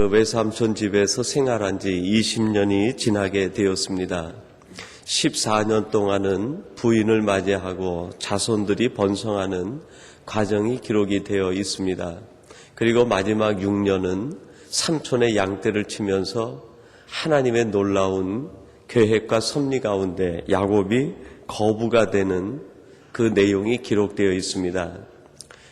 외삼촌 집에서 생활한 지 20년이 지나게 되었습니다. 14년 동안은 부인을 맞이하고 자손들이 번성하는 과정이 기록이 되어 있습니다. 그리고 마지막 6년은 삼촌의 양떼를 치면서 하나님의 놀라운 계획과 섭리 가운데 야곱이 거부가 되는 그 내용이 기록되어 있습니다.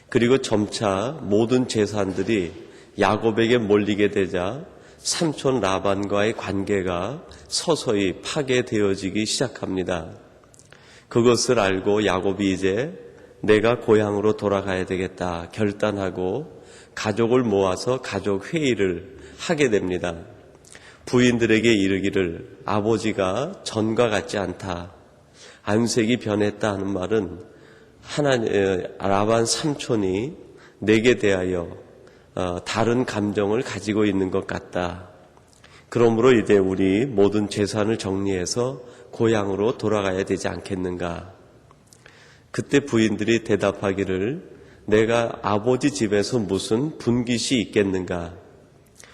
그리고 점차 모든 재산들이 야곱에게 몰리게 되자 삼촌 라반과의 관계가 서서히 파괴되어지기 시작합니다. 그것을 알고 야곱이 이제 내가 고향으로 돌아가야 되겠다 결단하고 가족을 모아서 가족 회의를 하게 됩니다. 부인들에게 이르기를 아버지가 전과 같지 않다. 안색이 변했다 하는 말은 라반 삼촌이 내게 대하여 다른 감정을 가지고 있는 것 같다. 그러므로 이제 우리 모든 재산을 정리해서 고향으로 돌아가야 되지 않겠는가. 그때 부인들이 대답하기를 내가 아버지 집에서 무슨 분깃이 있겠는가.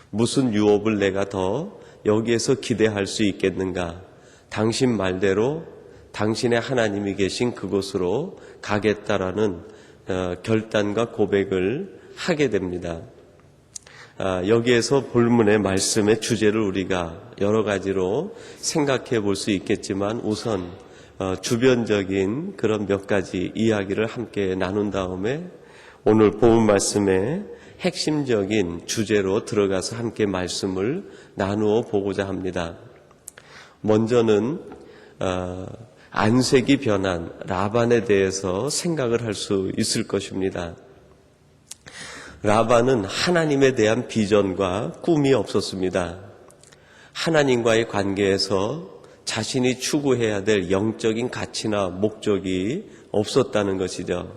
무슨 유업을 내가 더 여기에서 기대할 수 있겠는가. 당신 말대로 당신의 하나님이 계신 그곳으로 가겠다라는 결단과 고백을 하게 됩니다. 여기에서 본문의 말씀의 주제를 우리가 여러 가지로 생각해 볼 수 있겠지만 우선 주변적인 그런 몇 가지 이야기를 함께 나눈 다음에 오늘 본문 말씀의 핵심적인 주제로 들어가서 함께 말씀을 나누어 보고자 합니다. 먼저는 안색이 변한 라반에 대해서 생각을 할 수 있을 것입니다. 라반은 하나님에 대한 비전과 꿈이 없었습니다. 하나님과의 관계에서 자신이 추구해야 될 영적인 가치나 목적이 없었다는 것이죠.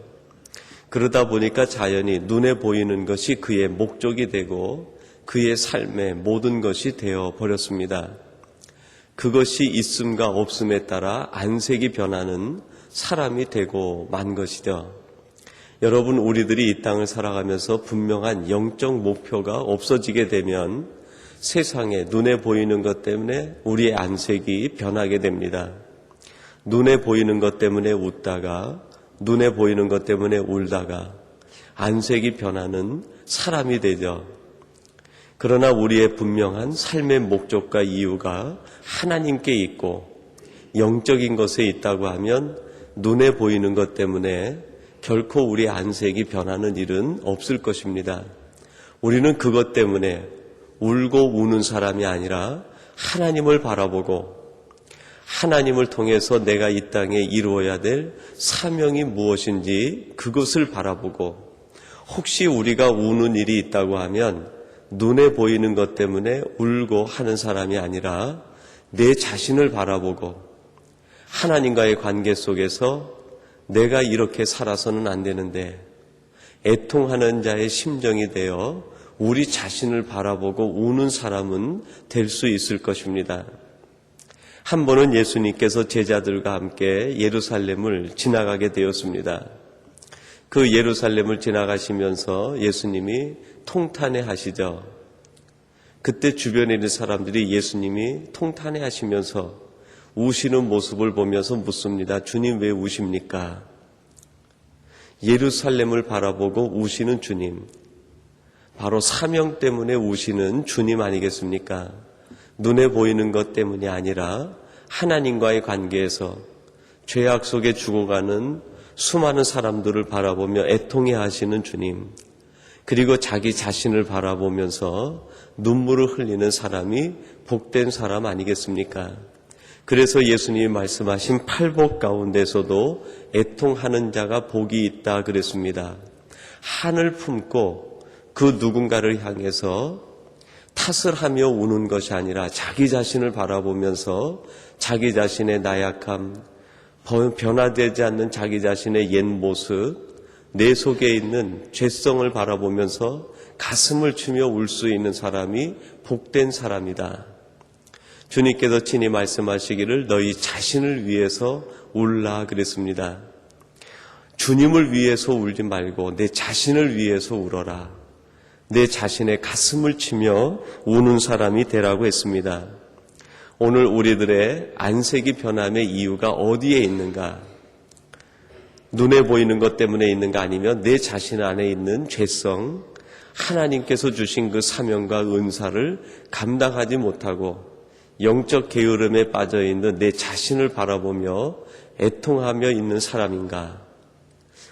그러다 보니까 자연히 눈에 보이는 것이 그의 목적이 되고 그의 삶의 모든 것이 되어 버렸습니다. 그것이 있음과 없음에 따라 안색이 변하는 사람이 되고 만 것이죠. 여러분, 우리들이 이 땅을 살아가면서 분명한 영적 목표가 없어지게 되면 세상에 눈에 보이는 것 때문에 우리의 안색이 변하게 됩니다. 눈에 보이는 것 때문에 웃다가 눈에 보이는 것 때문에 울다가 안색이 변하는 사람이 되죠. 그러나 우리의 분명한 삶의 목적과 이유가 하나님께 있고 영적인 것에 있다고 하면 눈에 보이는 것 때문에 결코 우리의 안색이 변하는 일은 없을 것입니다. 우리는 그것 때문에 울고 우는 사람이 아니라 하나님을 바라보고 하나님을 통해서 내가 이 땅에 이루어야 될 사명이 무엇인지 그것을 바라보고 혹시 우리가 우는 일이 있다고 하면 눈에 보이는 것 때문에 울고 하는 사람이 아니라 내 자신을 바라보고 하나님과의 관계 속에서 내가 이렇게 살아서는 안 되는데 애통하는 자의 심정이 되어 우리 자신을 바라보고 우는 사람은 될 수 있을 것입니다. 한 번은 예수님께서 제자들과 함께 예루살렘을 지나가게 되었습니다. 그 예루살렘을 지나가시면서 예수님이 통탄해 하시죠. 그때 주변에 있는 사람들이 예수님이 통탄해 하시면서 우시는 모습을 보면서 묻습니다. 주님 왜 우십니까? 예루살렘을 바라보고 우시는 주님, 바로 사명 때문에 우시는 주님 아니겠습니까? 눈에 보이는 것 때문이 아니라 하나님과의 관계에서 죄악 속에 죽어가는 수많은 사람들을 바라보며 애통해 하시는 주님, 그리고 자기 자신을 바라보면서 눈물을 흘리는 사람이 복된 사람 아니겠습니까? 그래서 예수님이 말씀하신 팔복 가운데서도 애통하는 자가 복이 있다 그랬습니다. 한을 품고 그 누군가를 향해서 탓을 하며 우는 것이 아니라 자기 자신을 바라보면서 자기 자신의 나약함, 변화되지 않는 자기 자신의 옛 모습, 내 속에 있는 죄성을 바라보면서 가슴을 치며 울 수 있는 사람이 복된 사람이다. 주님께서 친히 말씀하시기를 너희 자신을 위해서 울라 그랬습니다. 주님을 위해서 울지 말고 내 자신을 위해서 울어라. 내 자신의 가슴을 치며 우는 사람이 되라고 했습니다. 오늘 우리들의 안색이 변함의 이유가 어디에 있는가? 눈에 보이는 것 때문에 있는가, 아니면 내 자신 안에 있는 죄성, 하나님께서 주신 그 사명과 은사를 감당하지 못하고 영적 게으름에 빠져있는 내 자신을 바라보며 애통하며 있는 사람인가?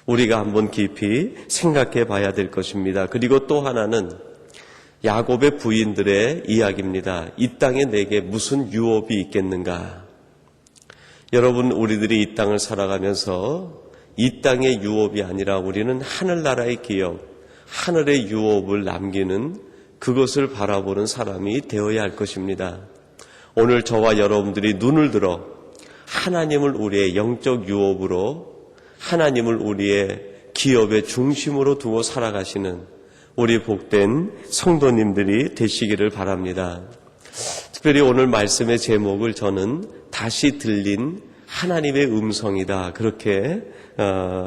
우리가 한번 깊이 생각해 봐야 될 것입니다. 그리고 또 하나는 야곱의 부인들의 이야기입니다. 이 땅에 내게 무슨 유업이 있겠는가? 여러분, 우리들이 이 땅을 살아가면서 이 땅의 유업이 아니라 우리는 하늘나라의 기업, 하늘의 유업을 남기는 그것을 바라보는 사람이 되어야 할 것입니다. 오늘 저와 여러분들이 눈을 들어 하나님을 우리의 영적 유업으로, 하나님을 우리의 기업의 중심으로 두고 살아가시는 우리 복된 성도님들이 되시기를 바랍니다. 특별히 오늘 말씀의 제목을 저는 다시 들린 하나님의 음성이다, 그렇게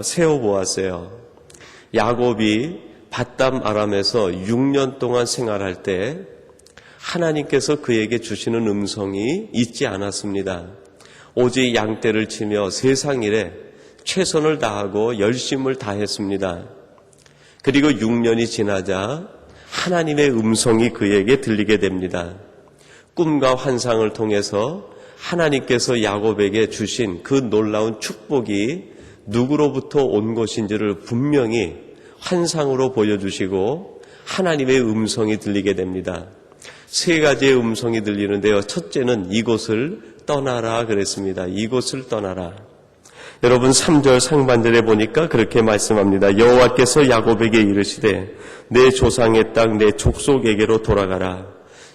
세워보았어요. 야곱이 밧담 아람에서 6년 동안 생활할 때 하나님께서 그에게 주시는 음성이 있지 않았습니다. 오직 양떼를 치며 세상 일에 최선을 다하고 열심을 다했습니다. 그리고 6년이 지나자 하나님의 음성이 그에게 들리게 됩니다. 꿈과 환상을 통해서 하나님께서 야곱에게 주신 그 놀라운 축복이 누구로부터 온 것인지를 분명히 환상으로 보여주시고 하나님의 음성이 들리게 됩니다. 세 가지의 음성이 들리는데요. 첫째는 이곳을 떠나라 그랬습니다. 이곳을 떠나라. 여러분, 3절 상반절에 보니까 그렇게 말씀합니다. 여호와께서 야곱에게 이르시되 내 조상의 땅 내 족속에게로 돌아가라.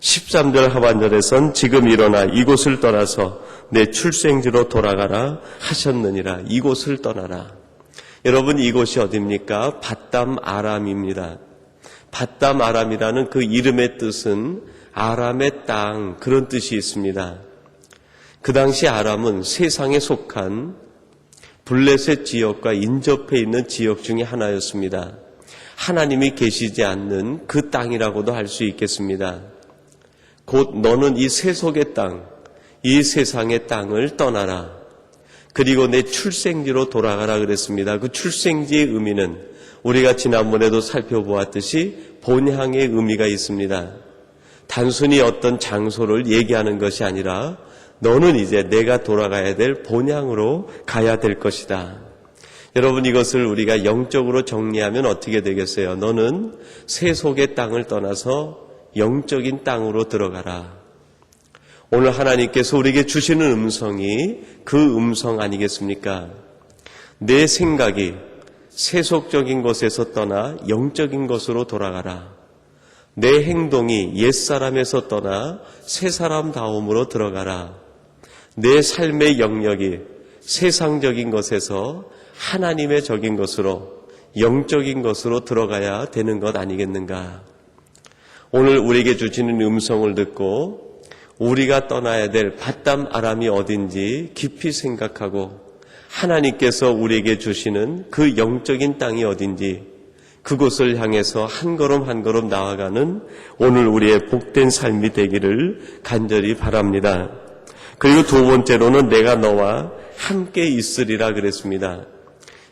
13절 하반절에선 지금 일어나 이곳을 떠나서 내 출생지로 돌아가라 하셨느니라. 이곳을 떠나라. 여러분, 이곳이 어디입니까? 밧담 아람입니다. 밧담 아람이라는 그 이름의 뜻은 아람의 땅, 그런 뜻이 있습니다. 그 당시 아람은 세상에 속한 블레셋 지역과 인접해 있는 지역 중에 하나였습니다. 하나님이 계시지 않는 그 땅이라고도 할 수 있겠습니다. 곧 너는 이 세속의 땅, 이 세상의 땅을 떠나라. 그리고 내 출생지로 돌아가라 그랬습니다. 그 출생지의 의미는 우리가 지난번에도 살펴보았듯이 본향의 의미가 있습니다. 단순히 어떤 장소를 얘기하는 것이 아니라 너는 이제 내가 돌아가야 될 본향으로 가야 될 것이다. 여러분, 이것을 우리가 영적으로 정리하면 어떻게 되겠어요? 너는 세속의 땅을 떠나서 영적인 땅으로 들어가라. 오늘 하나님께서 우리에게 주시는 음성이 그 음성 아니겠습니까? 내 생각이 세속적인 것에서 떠나 영적인 것으로 돌아가라. 내 행동이 옛사람에서 떠나 새사람다움으로 들어가라. 내 삶의 영역이 세상적인 것에서 하나님의 적인 것으로, 영적인 것으로 들어가야 되는 것 아니겠는가? 오늘 우리에게 주시는 음성을 듣고 우리가 떠나야 될 밧담 아람이 어딘지 깊이 생각하고 하나님께서 우리에게 주시는 그 영적인 땅이 어딘지 그곳을 향해서 한 걸음 한 걸음 나아가는 오늘 우리의 복된 삶이 되기를 간절히 바랍니다. 그리고 두 번째로는 내가 너와 함께 있으리라 그랬습니다.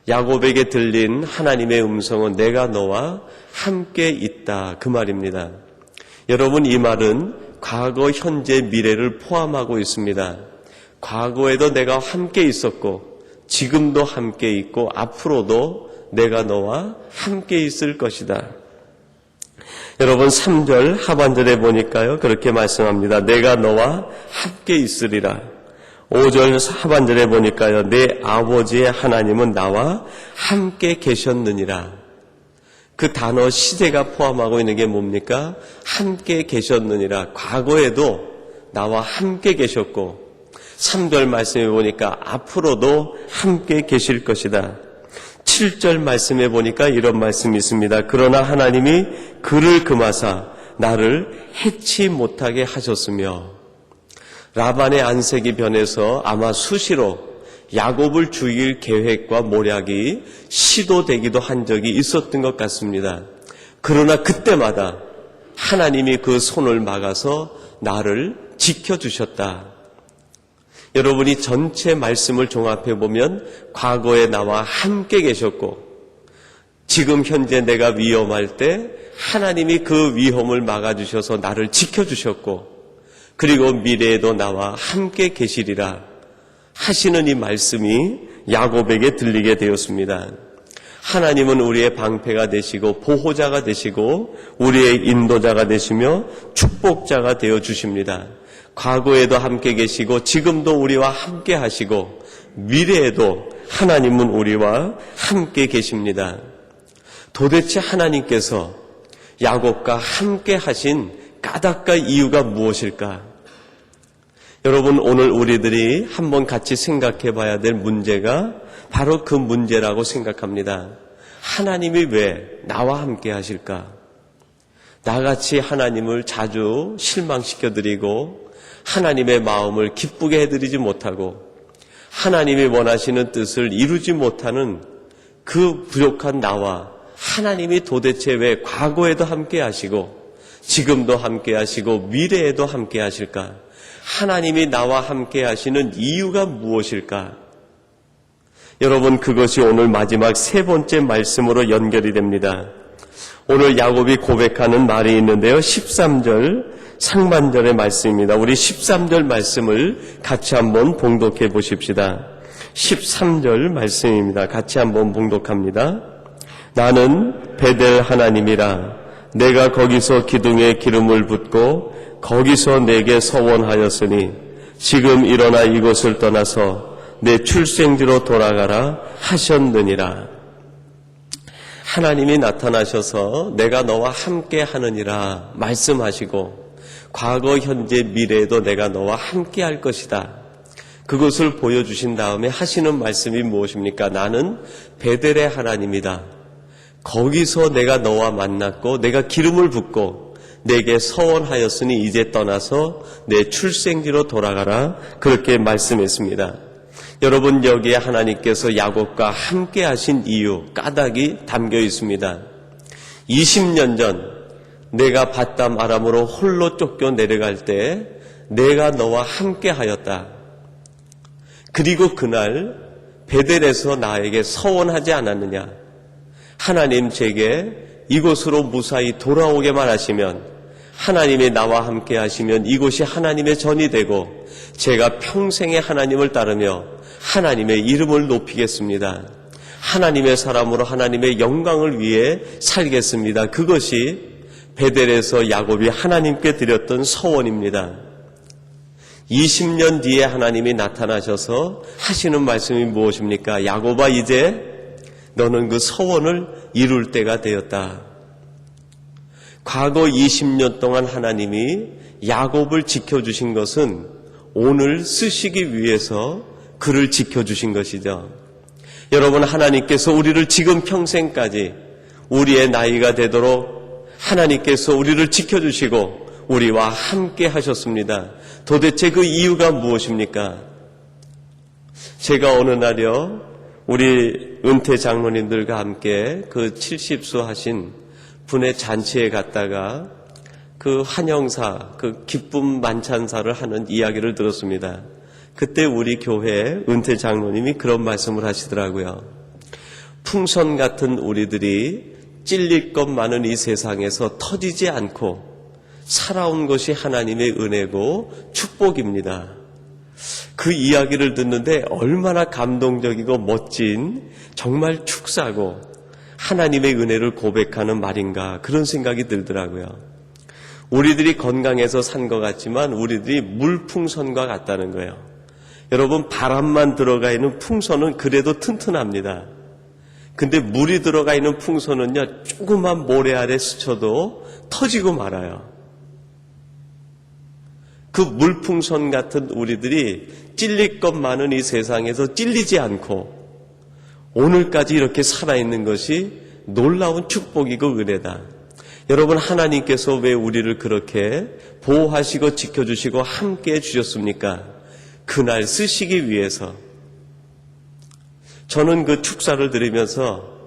야곱에게 들린 하나님의 음성은 내가 너와 함께 있다, 그 말입니다. 여러분, 이 말은 과거, 현재, 미래를 포함하고 있습니다. 과거에도 내가 함께 있었고 지금도 함께 있고 앞으로도 내가 너와 함께 있을 것이다. 여러분, 3절 하반절에 보니까요, 그렇게 말씀합니다. 내가 너와 함께 있으리라. 5절 하반절에 보니까요, 내 아버지의 하나님은 나와 함께 계셨느니라. 그 단어 시제가 포함하고 있는 게 뭡니까? 함께 계셨느니라. 과거에도 나와 함께 계셨고 3절 말씀해 보니까 앞으로도 함께 계실 것이다. 7절 말씀해 보니까 이런 말씀이 있습니다. 그러나 하나님이 그를 금하사 나를 해치 못하게 하셨으며, 라반의 안색이 변해서 아마 수시로 야곱을 죽일 계획과 모략이 시도되기도 한 적이 있었던 것 같습니다. 그러나 그때마다 하나님이 그 손을 막아서 나를 지켜주셨다. 여러분이 전체 말씀을 종합해 보면 과거에 나와 함께 계셨고 지금 현재 내가 위험할 때 하나님이 그 위험을 막아주셔서 나를 지켜주셨고 그리고 미래에도 나와 함께 계시리라 하시는 이 말씀이 야곱에게 들리게 되었습니다. 하나님은 우리의 방패가 되시고 보호자가 되시고 우리의 인도자가 되시며 축복자가 되어 주십니다. 과거에도 함께 계시고 지금도 우리와 함께 하시고 미래에도 하나님은 우리와 함께 계십니다. 도대체 하나님께서 야곱과 함께 하신 까닭과 이유가 무엇일까? 여러분, 오늘 우리들이 한번 같이 생각해 봐야 될 문제가 바로 그 문제라고 생각합니다. 하나님이 왜 나와 함께 하실까? 나같이 하나님을 자주 실망시켜드리고 하나님의 마음을 기쁘게 해드리지 못하고 하나님이 원하시는 뜻을 이루지 못하는 그 부족한 나와 하나님이 도대체 왜 과거에도 함께 하시고 지금도 함께 하시고 미래에도 함께 하실까? 하나님이 나와 함께 하시는 이유가 무엇일까? 여러분, 그것이 오늘 마지막 세 번째 말씀으로 연결이 됩니다. 오늘 야곱이 고백하는 말이 있는데요. 13절 상반절의 말씀입니다. 우리 13절 말씀을 같이 한번 봉독해 보십시다. 13절 말씀입니다. 같이 한번 봉독합니다. 나는 베델 하나님이라 내가 거기서 기둥에 기름을 붓고 거기서 내게 서원하였으니 지금 일어나 이곳을 떠나서 내 출생지로 돌아가라 하셨느니라. 하나님이 나타나셔서 내가 너와 함께 하느니라 말씀하시고 과거, 현재, 미래에도 내가 너와 함께 할 것이다. 그것을 보여주신 다음에 하시는 말씀이 무엇입니까? 나는 베델의 하나님이다. 거기서 내가 너와 만났고 내가 기름을 붓고 내게 서원하였으니 이제 떠나서 내 출생지로 돌아가라. 그렇게 말씀했습니다. 여러분, 여기에 하나님께서 야곱과 함께 하신 이유, 까닭이 담겨 있습니다. 20년 전 내가 바담 아람으로 홀로 쫓겨 내려갈 때 내가 너와 함께 하였다. 그리고 그날 베델에서 나에게 서원하지 않았느냐? 하나님 제게 이곳으로 무사히 돌아오게만 하시면 하나님이 나와 함께 하시면 이곳이 하나님의 전이 되고 제가 평생에 하나님을 따르며 하나님의 이름을 높이겠습니다. 하나님의 사람으로 하나님의 영광을 위해 살겠습니다. 그것이 베델에서 야곱이 하나님께 드렸던 서원입니다. 20년 뒤에 하나님이 나타나셔서 하시는 말씀이 무엇입니까? 야곱아, 이제 너는 그 서원을 이룰 때가 되었다. 과거 20년 동안 하나님이 야곱을 지켜주신 것은 오늘 쓰시기 위해서 그를 지켜주신 것이죠. 여러분, 하나님께서 우리를 지금 평생까지 우리의 나이가 되도록 하나님께서 우리를 지켜주시고 우리와 함께 하셨습니다. 도대체 그 이유가 무엇입니까? 제가 어느 날요, 우리 은퇴 장로님들과 함께 그 70수 하신 분의 잔치에 갔다가 그 환영사, 그 기쁨 만찬사를 하는 이야기를 들었습니다. 그때 우리 교회 은퇴 장로님이 그런 말씀을 하시더라고요. 풍선 같은 우리들이 찔릴 것 많은 이 세상에서 터지지 않고 살아온 것이 하나님의 은혜고 축복입니다. 그 이야기를 듣는데 얼마나 감동적이고 멋진, 정말 축사고 하나님의 은혜를 고백하는 말인가, 그런 생각이 들더라고요. 우리들이 건강해서 산 것 같지만 우리들이 물풍선과 같다는 거예요. 여러분, 바람만 들어가 있는 풍선은 그래도 튼튼합니다. 근데 물이 들어가 있는 풍선은요, 조그만 모래 아래 스쳐도 터지고 말아요. 그 물풍선 같은 우리들이 찔릴 것 많은 이 세상에서 찔리지 않고 오늘까지 이렇게 살아있는 것이 놀라운 축복이고 은혜다. 여러분, 하나님께서 왜 우리를 그렇게 보호하시고 지켜주시고 함께 해주셨습니까? 그날 쓰시기 위해서. 저는 그 축사를 들으면서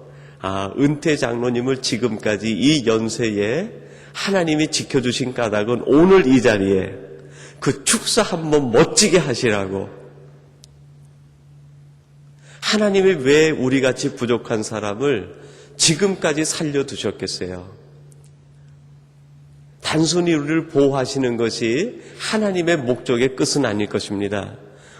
은퇴 장로님을 지금까지 이 연세에 하나님이 지켜주신 까닭은 오늘 이 자리에 그 축사 한번 멋지게 하시라고. 하나님이 왜 우리같이 부족한 사람을 지금까지 살려두셨겠어요? 단순히 우리를 보호하시는 것이 하나님의 목적의 끝은 아닐 것입니다.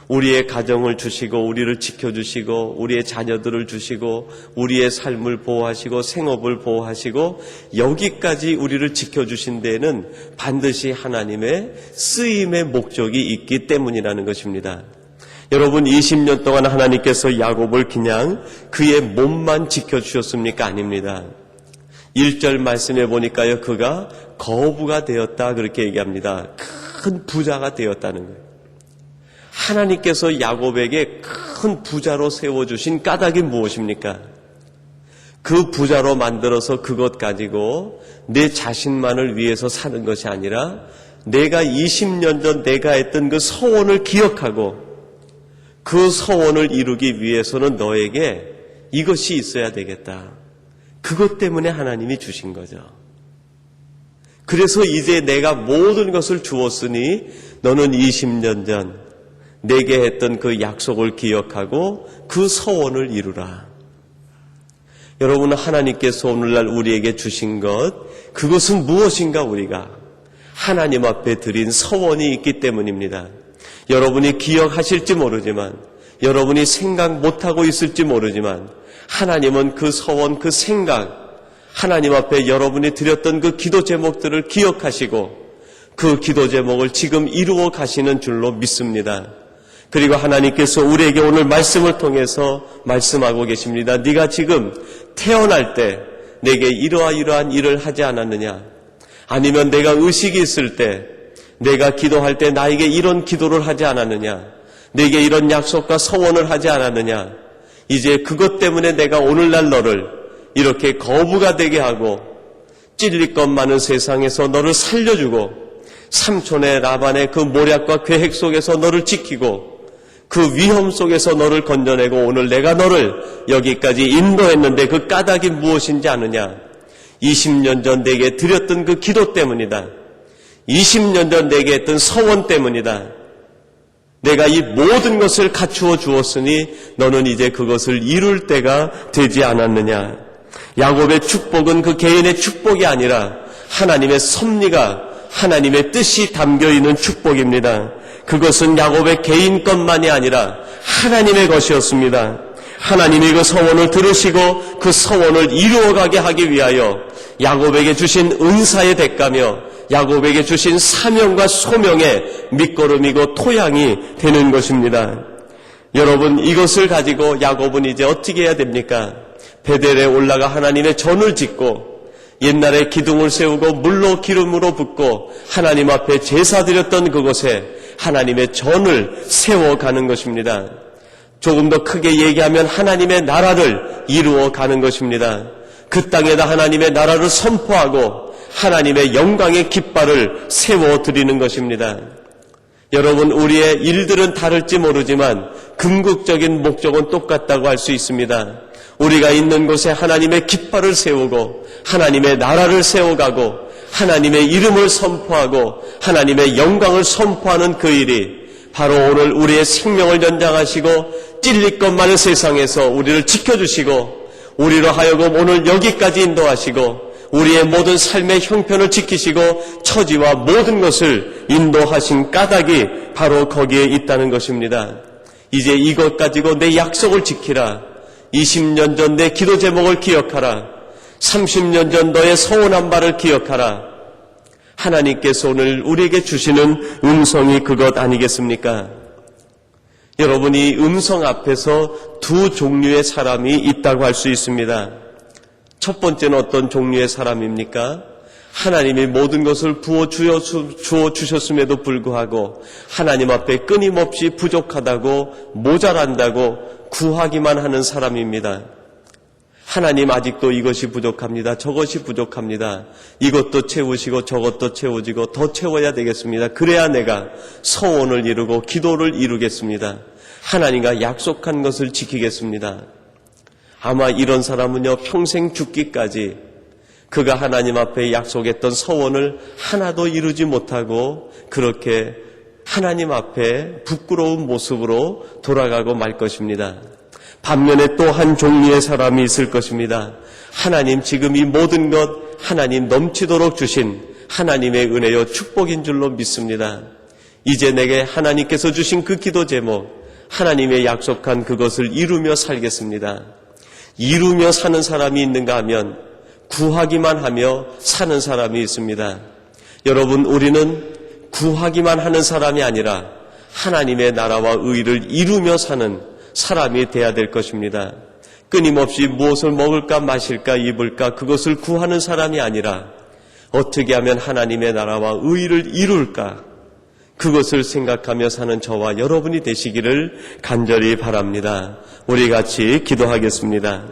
우리의 가정을 주시고 우리를 지켜주시고 우리의 자녀들을 주시고 우리의 삶을 보호하시고 생업을 보호하시고 여기까지 우리를 지켜주신 데에는 반드시 하나님의 쓰임의 목적이 있기 때문이라는 것입니다. 여러분, 20년 동안 하나님께서 야곱을 그냥 그의 몸만 지켜주셨습니까? 아닙니다. 1절 말씀해 보니까요, 그가 거부가 되었다 그렇게 얘기합니다. 큰 부자가 되었다는 거예요. 하나님께서 야곱에게 큰 부자로 세워주신 까닭이 무엇입니까? 그 부자로 만들어서 그것 가지고 내 자신만을 위해서 사는 것이 아니라 내가 20년 전 내가 했던 그 서원을 기억하고 그 서원을 이루기 위해서는 너에게 이것이 있어야 되겠다. 그것 때문에 하나님이 주신 거죠. 그래서 이제 내가 모든 것을 주었으니 너는 20년 전 내게 했던 그 약속을 기억하고 그 서원을 이루라. 여러분, 하나님께서 오늘날 우리에게 주신 것, 그것은 무엇인가? 우리가 하나님 앞에 드린 서원이 있기 때문입니다. 여러분이 기억하실지 모르지만, 여러분이 생각 못하고 있을지 모르지만, 하나님은 그 서원, 그 생각, 하나님 앞에 여러분이 드렸던 그 기도 제목들을 기억하시고 그 기도 제목을 지금 이루어 가시는 줄로 믿습니다. 그리고 하나님께서 우리에게 오늘 말씀을 통해서 말씀하고 계십니다. 네가 지금 태어날 때 내게 이러한 일을 하지 않았느냐? 아니면 내가 의식이 있을 때 내가 기도할 때 나에게 이런 기도를 하지 않았느냐? 내게 이런 약속과 서원을 하지 않았느냐? 이제 그것 때문에 내가 오늘날 너를 이렇게 거부가 되게 하고 찔릴 것 많은 세상에서 너를 살려주고 삼촌의 라반의 그 모략과 계획 속에서 너를 지키고 그 위험 속에서 너를 건져내고 오늘 내가 너를 여기까지 인도했는데 그 까닭이 무엇인지 아느냐? 20년 전 내게 드렸던 그 기도 때문이다. 20년 전 내게 했던 서원 때문이다. 내가 이 모든 것을 갖추어 주었으니 너는 이제 그것을 이룰 때가 되지 않았느냐? 야곱의 축복은 그 개인의 축복이 아니라 하나님의 섭리가 하나님의 뜻이 담겨있는 축복입니다. 그것은 야곱의 개인 것만이 아니라 하나님의 것이었습니다. 하나님이 그 서원을 들으시고 그 서원을 이루어가게 하기 위하여 야곱에게 주신 은사의 대가며 야곱에게 주신 사명과 소명의 밑거름이고 토양이 되는 것입니다. 여러분, 이것을 가지고 야곱은 이제 어떻게 해야 됩니까? 베델에 올라가 하나님의 전을 짓고 옛날에 기둥을 세우고 물로 기름으로 붓고 하나님 앞에 제사 드렸던 그곳에 하나님의 전을 세워가는 것입니다. 조금 더 크게 얘기하면 하나님의 나라를 이루어가는 것입니다. 그 땅에다 하나님의 나라를 선포하고 하나님의 영광의 깃발을 세워드리는 것입니다. 여러분, 우리의 일들은 다를지 모르지만 궁극적인 목적은 똑같다고 할 수 있습니다. 우리가 있는 곳에 하나님의 깃발을 세우고 하나님의 나라를 세워가고 하나님의 이름을 선포하고 하나님의 영광을 선포하는 그 일이 바로 오늘 우리의 생명을 연장하시고 찔릴 것 많은 세상에서 우리를 지켜주시고 우리로 하여금 오늘 여기까지 인도하시고 우리의 모든 삶의 형편을 지키시고 처지와 모든 것을 인도하신 까닭이 바로 거기에 있다는 것입니다. 이제 이것 가지고 내 약속을 지키라. 20년 전 내 기도 제목을 기억하라. 30년 전 너의 서원한 바를 기억하라. 하나님께서 오늘 우리에게 주시는 음성이 그것 아니겠습니까? 여러분, 이 음성 앞에서 두 종류의 사람이 있다고 할 수 있습니다. 첫 번째는 어떤 종류의 사람입니까? 하나님이 모든 것을 부어 주셨음에도 불구하고 하나님 앞에 끊임없이 부족하다고 모자란다고 구하기만 하는 사람입니다. 하나님, 아직도 이것이 부족합니다. 저것이 부족합니다. 이것도 채우시고 저것도 채워지고 더 채워야 되겠습니다. 그래야 내가 서원을 이루고 기도를 이루겠습니다. 하나님과 약속한 것을 지키겠습니다. 아마 이런 사람은요, 평생 죽기까지 그가 하나님 앞에 약속했던 서원을 하나도 이루지 못하고 그렇게 하나님 앞에 부끄러운 모습으로 돌아가고 말 것입니다. 반면에 또 한 종류의 사람이 있을 것입니다. 하나님 지금 이 모든 것 하나님 넘치도록 주신 하나님의 은혜요 축복인 줄로 믿습니다. 이제 내게 하나님께서 주신 그 기도 제목, 하나님의 약속한 그것을 이루며 살겠습니다. 이루며 사는 사람이 있는가 하면 구하기만 하며 사는 사람이 있습니다. 여러분, 우리는 구하기만 하는 사람이 아니라 하나님의 나라와 의를 이루며 사는 사람이 되어야 될 것입니다. 끊임없이 무엇을 먹을까 마실까 입을까 그것을 구하는 사람이 아니라 어떻게 하면 하나님의 나라와 의를 이룰까 그것을 생각하며 사는 저와 여러분이 되시기를 간절히 바랍니다. 우리 같이 기도하겠습니다.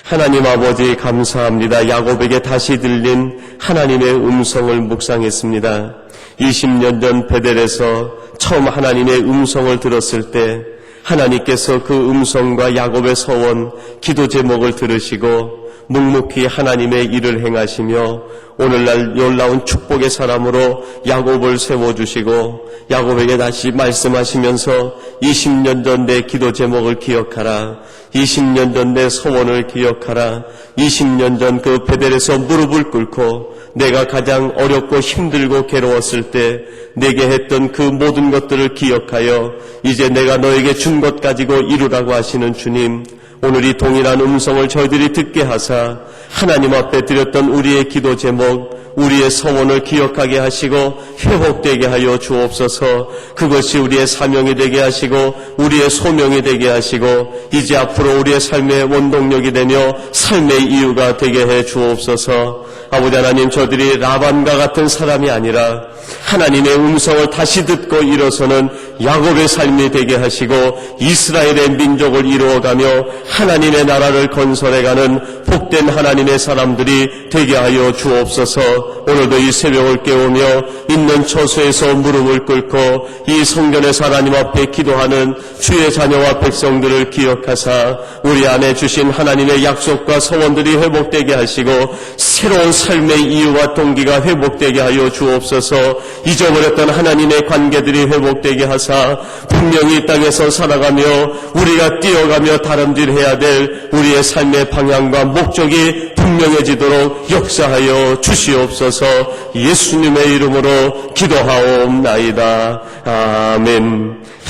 하나님 아버지 감사합니다. 야곱에게 다시 들린 하나님의 음성을 묵상했습니다. 20년 전 베델에서 처음 하나님의 음성을 들었을 때 하나님께서 그 음성과 야곱의 서원, 기도 제목을 들으시고 묵묵히 하나님의 일을 행하시며 오늘날 놀라운 축복의 사람으로 야곱을 세워주시고 야곱에게 다시 말씀하시면서 20년 전 내 기도 제목을 기억하라. 20년 전 내 서원을 기억하라. 20년 전 그 베델에서 무릎을 꿇고 내가 가장 어렵고 힘들고 괴로웠을 때 내게 했던 그 모든 것들을 기억하여 이제 내가 너에게 준 것 가지고 이루라고 하시는 주님, 오늘 이 동일한 음성을 저희들이 듣게 하사 하나님 앞에 드렸던 우리의 기도 제목, 우리의 서원을 기억하게 하시고 회복되게 하여 주옵소서. 그것이 우리의 사명이 되게 하시고 우리의 소명이 되게 하시고 이제 앞으로 우리의 삶의 원동력이 되며 삶의 이유가 되게 해 주옵소서. 아버지 하나님, 저들이 라반과 같은 사람이 아니라 하나님의 음성을 다시 듣고 일어서는 야곱의 삶이 되게 하시고 이스라엘의 민족을 이루어가며 하나님의 나라를 건설해가는 복된 하나님의 사람들이 되게 하여 주옵소서. 오늘도 이 새벽을 깨우며 있는 처소에서 무릎을 꿇고 이 성전에서 하나님 앞에 기도하는 주의 자녀와 백성들을 기억하사 우리 안에 주신 하나님의 약속과 서원들이 회복되게 하시고 새로운 삶의 이유와 동기가 회복되게 하여 주옵소서. 잊어버렸던 하나님의 관계들이 회복되게 하사 분명히 이 땅에서 살아가며 우리가 뛰어가며 다름질해야 될 우리의 삶의 방향과 목적이 분명해지도록 역사하여 주시옵소서. 예수님의 이름으로 기도하옵나이다. 아멘.